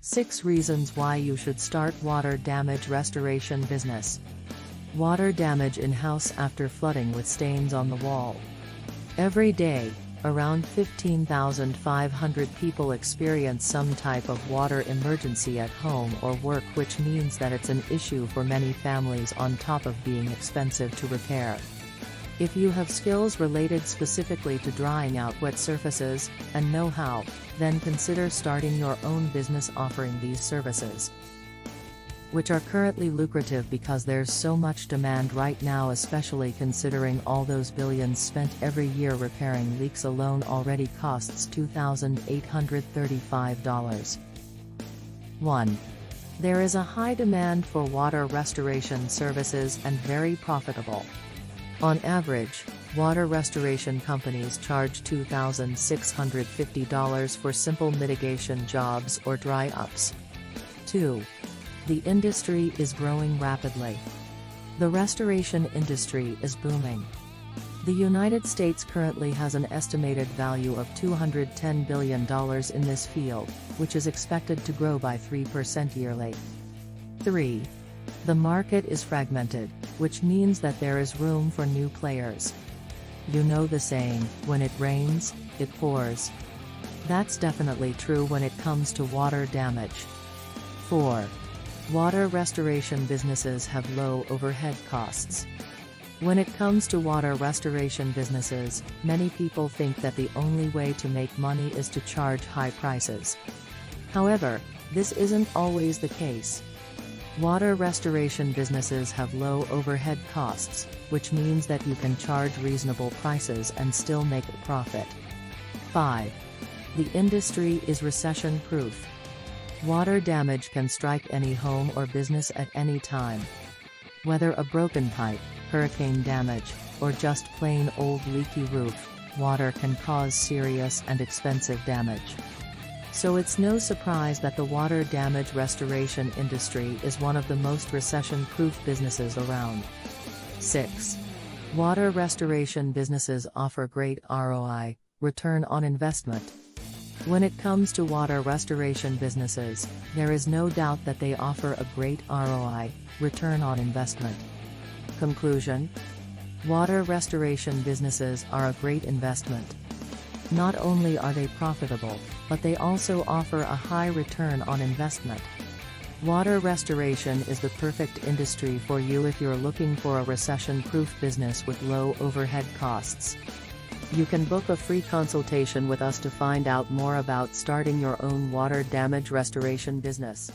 6 reasons why you should start water damage restoration business. Water damage in house after flooding with stains on the wall. Every day, around 15,500 people experience some type of water emergency at home or work, which means that it's an issue for many families on top of being expensive to repair. If you have skills related specifically to drying out wet surfaces, and know-how, then consider starting your own business offering these services, which are currently lucrative because there's so much demand right now, especially considering all those billions spent every year repairing leaks alone already costs $2,835. 1. There is a high demand for water restoration services and very profitable. On average, water restoration companies charge $2,650 for simple mitigation jobs or dry-ups. 2. The industry is growing rapidly. The restoration industry is booming. The United States currently has an estimated value of $210 billion in this field, which is expected to grow by 3% yearly. 3. The market is fragmented, which means that there is room for new players. You know the saying, when it rains, it pours. That's definitely true when it comes to water damage. 4. Water restoration businesses have low overhead costs. When it comes to water restoration businesses, many people think that the only way to make money is to charge high prices. However, this isn't always the case. Water restoration businesses have low overhead costs, which means that you can charge reasonable prices and still make a profit. 5. The industry is recession-proof. Water damage can strike any home or business at any time. Whether a broken pipe, hurricane damage, or just plain old leaky roof, water can cause serious and expensive damage. So it's no surprise that the water damage restoration industry is one of the most recession-proof businesses around. 6. Water restoration businesses offer great ROI, return on investment. When it comes to water restoration businesses, there is no doubt that they offer a great ROI, return on investment. Conclusion: water restoration businesses are a great investment. Not only are they profitable, but they also offer a high return on investment. Water restoration is the perfect industry for you if you're looking for a recession-proof business with low overhead costs. You can book a free consultation with us to find out more about starting your own water damage restoration business.